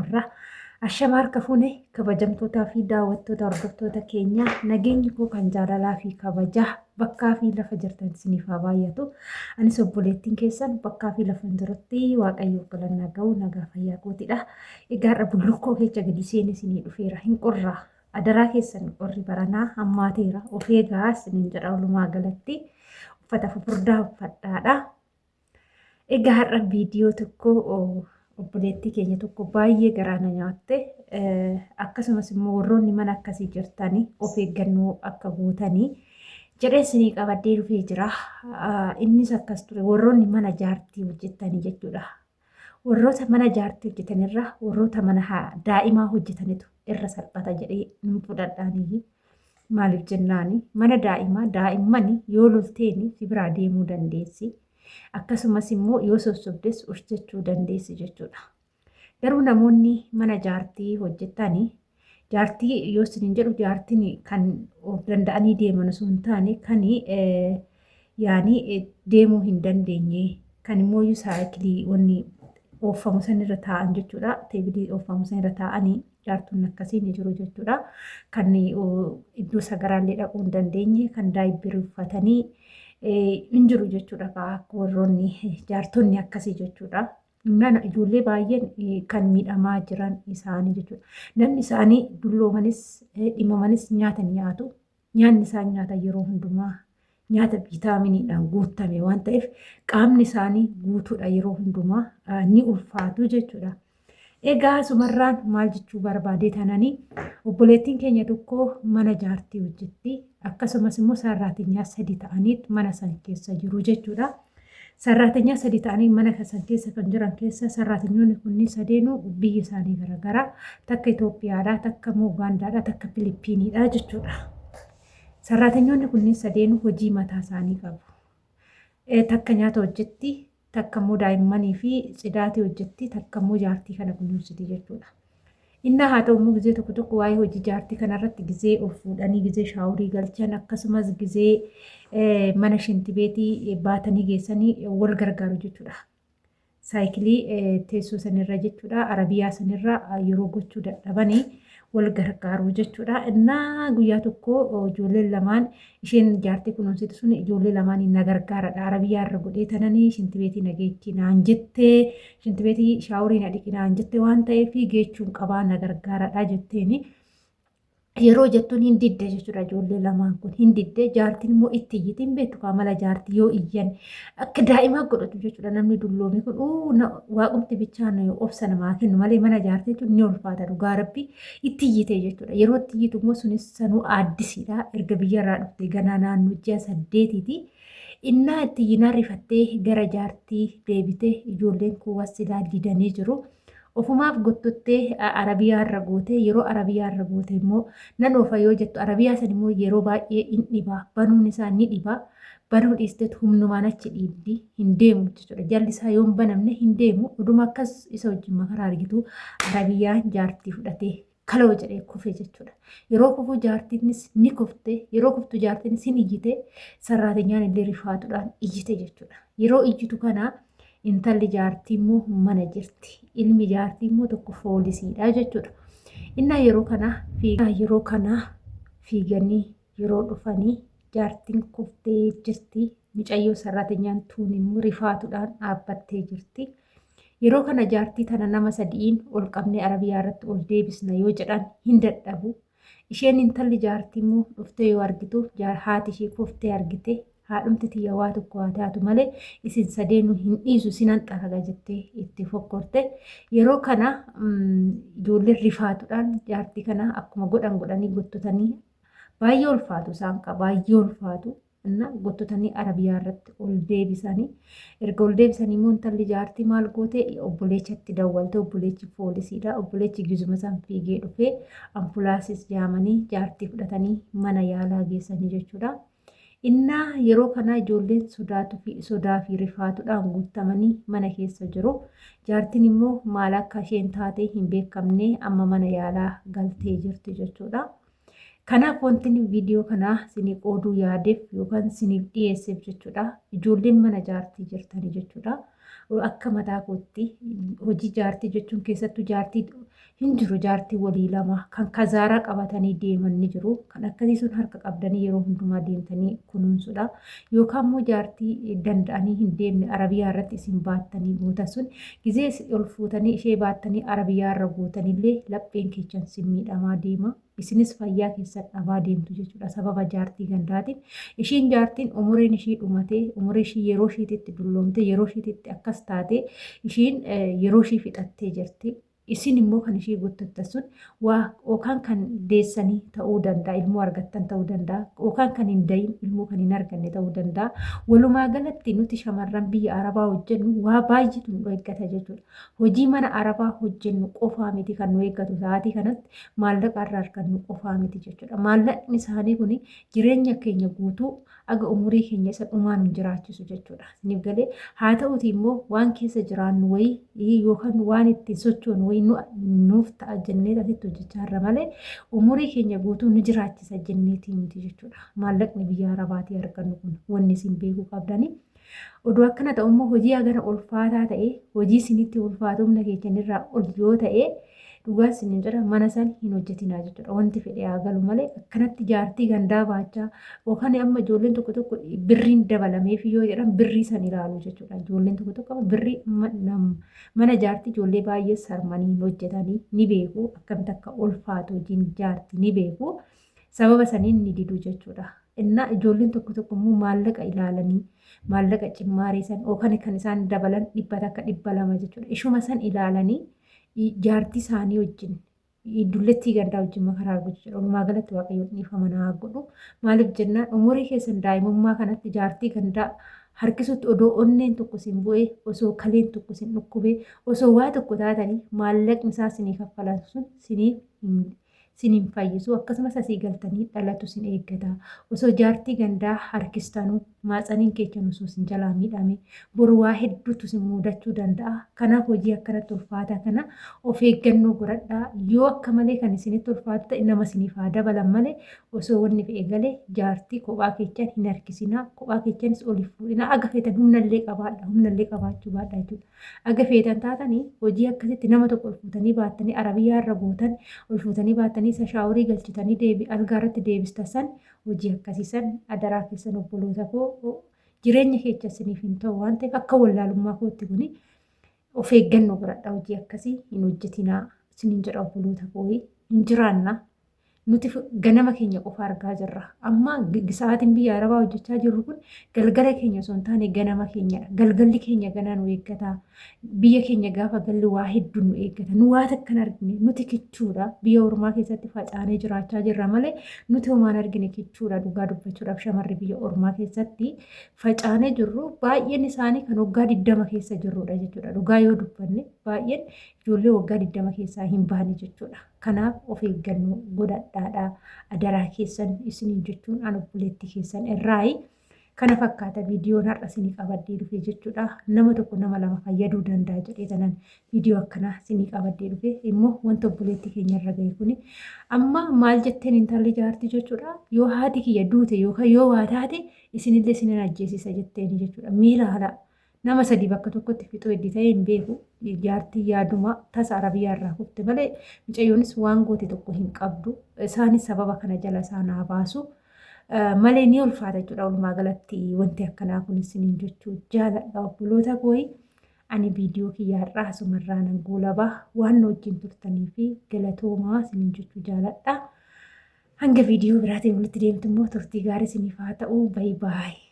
qorra. Ashama harka fuune kabajamtootaa fi daawwattoota hordoftoota keenya nageenyi koo kan jaalalaa fi kabajaa bakkaa fi lafa jirtan isiniif haa baay'atu. Anis obboleettiin keessan bakkaa fi lafa jirutti waaqayyoof galannaa ga'u nagaa fayyaa kootidha. Egaa irra bullukkoo keessa gadi seenee isinii dhufeera hin qorraa. Adaraa keessan qorri baranaa hammaateera. Of eegaa isiniin jedha walumaa galatti uffata fufurdaa uffadhaadha. Egaa har'a viidiyoo tokko obboleettii keenya tokko baay'ee garaa na nyaatte. Akkasumas immoo warroonni mana akkasii jirtanii of eeggannoo akka gootanii jedhee isinii qabadhee dhufee jira. Innis akkas ture warroonni mana jaartii hojjetanii jechuudha. Warroota mana jaartii hojjetanirra warroota mana daa'imaa hojjetanitu irra salphata jedhee nun fudhadhaanii. Maaliif jennaani mana daa'immanii yoo lolteeni si biraa deemuu dandeessi. Akkasumas immoo yoo sossobdes hojjechuu dandeessi jechuudha. Garuu namoonni mana jaartii hojjetanii jaartii yoo isin jedhu jaartiin kan of danda'anii deeman osoo hin taane kan yaani deemuu hin dandeenye kan immoo saayikilii wanni oofamu sanirra taa'an jechuudha. Teebilii oofamu sanirra taa'anii jaartonni akkasii ni jiru jechuudha. Kan iddoo sagaraallee dhaquu hin dandeenye kan daayibbirii uffatanii hin jiru jechuudha. Akka warroonni jaartonni akkasii jechuudha. Ijoollee baay'een kan miidhamaa jiran isaanii jechuudha. Namni isaanii dulloomanis dhimamanis nyaata nyaatu. Nyaanni isaan nyaatan yeroo hundumaa nyaata viitaaminiidhaan guutame waan ta'eef qaamni isaanii guutuudha yeroo hundumaa ni ulfaatu jechuudha. Egaa sumarraan maal jechuu barbaade tananii obboleettiin keenya tokko mana jaartii hojjetti. Akkasumas immoo sarraatinyaa 3 ta'aniit mana san keessa jiru jechuudha. Sarraatinyaa 3 ta'anii mana san keessa kan jiran keessa sarraatinyoonni kunniin sadeenuu biyyi isaanii garaagaraa takka Itoophiyaadhaa, takka Ugaandaadhaa, takka Filiippiiniidhaa jechuudha. Sarraatinyoonni kunniin sadeenuu hojii mataa isaanii qabu. Takka nyaata hojjetti, takka immoo daa'immanii fi cidaatii hojjetti, takka immoo jaartii kana kunuunsiti jechuudha. Inni haa ta'u immoo gizee tokko tokko waa'ee hojii jaartii kanarratti gizee ol fuudhanii gizee shaawurii galchan akkasumas gizee mana shintibeetii baatanii geessanii wal gargaaru jechuudha. Saayikilii teessoo sanirra jechuudha. Arabiyaa sanirra yeroo gochuu dadhabanii wal gargaaru jechuudha. Innaa guyyaa tokko ijoolleen lamaan isheen jaartii kunuunsitu sun ijoollee lamaan na gargaaradha. Arabiyaa irra godhee tananii shintibeetii na geechi naan jettee shintibeetii shaawurii na dhiqi naan jettee waan ta'eef geechuun qabaa na gargaaradha jetteeni. Yeroo jettuun hin didde jechuudha ijoollee lamaan kun hin didde jaartiin immoo itti iyyitiin beektu mala jaartii yoo iyyan akka daa'imaa godhatu jechuudha namni dulloome kun waaqumti bichaan obsa namaa kennu malee mana jaartii jechuun ni ulfaata dhugaa rabbii itti iyyite jechuudha. Yeroo itti iyyitu immoo sunis sanuu aaddisiidha erga biyyarraa dhufte ganaa naannoo ji'a 8ti. Innaa itti iyyinaa rifattee gara jaartii deebite ijoolleen kuuwwas silaa didanii jiru. Ofumaaf gottottee Arabiyaa irra goote yeroo Arabiyaa irra goote immoo nan oofa yoo jettu Arabiyaa san immoo yeroo baay'ee hin dhibaa banuun isaa ni dhibaa banuu dhiisteetu humnumaan achi dhiibdi hin deemu jechuudha. Jalli isaa yoo hin banamne hin deemu dhuma akkas isa wajjin makaraa argitu Arabiyaan jaartii fudhatee kaloo jedhee kufe jechuudha. Yeroo kufu jaartiinis ni kufte yeroo kuftu jaartiinis hin iyyite sarraatinyaan illee rifaatuudhaan iyyite jechuudha. Yeroo iyyitu kanaa intalli jaartii immoo mana jirti. Ilmi jaartii immoo tokko foolisiidha jechuudha. Innaa yeroo kana fiiganii yeroo dhufanii jaartiin kuftee jirti. Mucayyoo sarraatinyaan tuun immoo rifaatuudhaan dhaabbattee jirti. Yeroo kana jaartii tana nama 3 ol qabnee Arabiyaa irratti ol deebisna yoo jedhan hin dadhabu. Isheen intalli jaartii immoo dhuftee yoo argitu haati ishee kuftee argite. Haadhumti tiyya waa tokko haa taatu malee isin sadeenuu hin dhiisu sinan xaraga jettee itti fokkorte. Yeroo kana ijoolleen rifaatuudhaan jaartii kana akkuma godhanii gottotanii baay'ee ulfaatu isaan qaba baay'ee ulfaatu. Gottotanii Arabiyaa irratti ol deebisanii erga ol deebisanii immoo intalli jaartii maal goote obboleechatti dawwalte obboleechi poolisiidha. Obboleechi gizuma san fiigee dhufee ambulaansii yaamanii jaartii fudhatanii mana yaalaa geessanii jechuudha. Innaa yeroo kana ijoolleen sodaa fi rifaatuudhaan guutamanii mana keessa jiru. Jaartiin immoo maal akka isheen taate hin beekamne amma mana yaalaa galtee jirti jechuudha. Kanaaf wanti viidiyoo kanaa isinii qooduu yaadeef yookaan isiniif dhiyeesseef jechuudha. Ijoolleen mana jaartii jirtanii jechuudha. Akka mataa kootti hojii jaartii jechuun keessattuu jaartii hin jiru jaartii walii lama kan kazaaraa qabatanii deeman ni jiru. Kan akkasii sun harka qabdanii yeroo hundumaa deemtanii kunuunsuudha. Yookaan immoo jaartii danda'anii hin deemne Arabiyaa irratti isin baattanii goota sun gizee ol fuutanii ishee baattanii Arabiyaa irra gootanillee lapheen keessan sin miidhamaa deema. Isinis fayyaa keessan dhabaa deemtu jechuudha sababa jaartii gandaatiin. Ishiin jaartiin umuriin ishii dhumatee umurii ishii yeroo ishiitti dulloomte yeroo ishiitti akkas taate ishiin yeroo ishii fixattee jirti. Isin immoo kan ishee guuttatte sun yookaan kan deessanii ta'uu danda'a ilmoo argattan ta'uu danda'a yookaan kan hin dahin ilmoo kan hin arganne ta'uu danda'a. Walumaa galatti nuti shamarran biyya Arabaa hojjennu waa baay'eetu nu eeggata jechuudha. Hojii mana Arabaa hojjennu qofaa miti kan nu eeggatu sa'aatii kanatti maallaqa irraa argannu qofaa miti jechuudha. Maallaqni isaanii kun jireenya keenya guutuu aga umurii keenya isa dhumaan hin jiraachisu jechuudha. Isiniif galee haa ta'uti immoo waan keessa jiraannu wayii yookaan waan ittiin sochoonu wayii nuuf ta'a jennee asitti hojjechaa irra malee umurii keenya guutuu nu jiraachisa jenneetii miti jechuudha. Maallaqni biyya Arabaatii argannu kun wanni isin beekuu qabdanii. Oduu akkana ta'u immoo hojii agana ulfaataa ta'e hojii isinitti ulfaatu humna keessanirraa ol yoo ta'e dhugaa isiniin jedha mana san hin hojjetinaa jechuudha. Wanti fedhee haa galu malee akkanatti jaartii gandaa baachaa yookaan amma ijoolleen tokko tokko birriin dabalameef yoo jedhan birrii san ilaalu jechuudha. Ijoolleen tokko tokko birrii mana jaartii ijoollee baay'ee sarmanii hojjetanii ni beeku akkamitti akka ulfaatu hojiin jaartii ni beeku sababa saniin ni didu jechuudha. Innaa ijoolleen tokko tokko immoo maallaqa ilaalanii maallaqa cimmaarii san yookaan kan isaan dabalan dhibba takka 200 jechuudha. Ishuma san ilaalanii jaartii isaanii wajjin dullettii gandaa wajjin makaraa jechuudha. Walumaa galatti waaqayyoon dhiifama naa godhu. Maaliif jennaan umurii keessan daa'imummaa kanatti jaartii gandaa harkisutti odoo onneen tokko sin bu'ee osoo kaleen tokko sin dhukkubee osoo waa tokko taatanii maallaqni isaa sinii kaffalan sun sinin fayyisu akkasumas asii galtanii dhalatu sin eeggata. Osoo jaartii gandaa harkistanuu maatsaniin keechan osoo sin jalaa miidhame boru waa hedduutu sin mudachuu danda'a. Kanaaf hojii akkanatti ulfaataa kana of eeggannoo godhadhaa. Yoo akka malee kan isinitti ulfaatu ta'e nama siniif haa dabalan malee osoo wanni fe'e galee jaartii kophaa keechan hin harkisinaa. Kophaa keechanis oliif fuudhinaa. Aga feetan humnallee qabaadha. Humnallee qabaachuu baadha jechuudha. Aga feetan taatanii hojii akkasitti nama tokko ol fuutanii baattanii Arabiyaa irra gootan ol fuutanii baattanii isa shaaworii galchitanii algaa irratti deebistan hojii akkasiisan adaraa keessan obboloota koo jireenya keessa isiniif hin ta'u waan ta'eef akka wallaalummaa kootti kuni of eeggannoo godhadhaa hojii akkasii hin hojjetinaa isiniin jedha obboloota koo hin jiraanna. Nuti ganama keenya qofa argaa jirra. Amma sa'aatiin biyya Arabaa hojjechaa jirru kun galgala keenya osoo hin taane ganama keenyadha. Galgalli keenya ganaa nu eeggata. Biyya keenya gaafa galli waa hedduu nu eeggata. Nu waa takkan argine nuti kichuudha. Biyya ormaa keessatti facaanee jiraachaa jirra malee nuti homaan argine kichuudha. Dhugaa dubbachuudhaaf shamarri biyya ormaa keessatti facaanee jirru baay'een isaanii kan waggaa 20 keessa jirrudha jechuudha. Dhugaa yoo dubbanne baay'een ijoollee waggaa 20 keessaa hin baane jechuudha. Kanaaf of eeggannoo godhadhaadha. Adaraa keessan isiniin jechuun an obboleettii keessan irraayi. Kana fakkaata viidiyoon har'a isinii qabadhee dhufe jechuudha. Nama tokko nama lama fayyaduu danda'a jedhee tanan viidiyoo akkanaa isinii qabadhee dhufe immoo wanta obboleettii keenya irra gahe kuni amma maal jetteen intalli jaartii jechuudha. Yoo haati kiyya duute yookaan yoo waa taate isinillee isinin ajjeesisa jetteeni jechuudha. Miila haala nama sadii bakka tokkotti fixoo heddi ta'ee hin beeku jaartii yaaduma tasa Arabiyaa irraa kufte malee mucayyoonis waan goote tokko hin qabdu. Isaanis sababa kana jala isaanaa baasu. Malee ni ulfaata jechuudha. Walumaa galatti wanti akkanaa kun isiniin jechuu jaaladha obboloota kooyi. Ani viidiyoo kiyya har'aa asumarraa nan goolabaa waan wajjin turtanii fi galatoomaa isiniin jechuu jaaladha. Hanga viidiyoo biraatiin walitti deemtu immoo turtii gaarii isiniif haa ta'u. Baay'ee.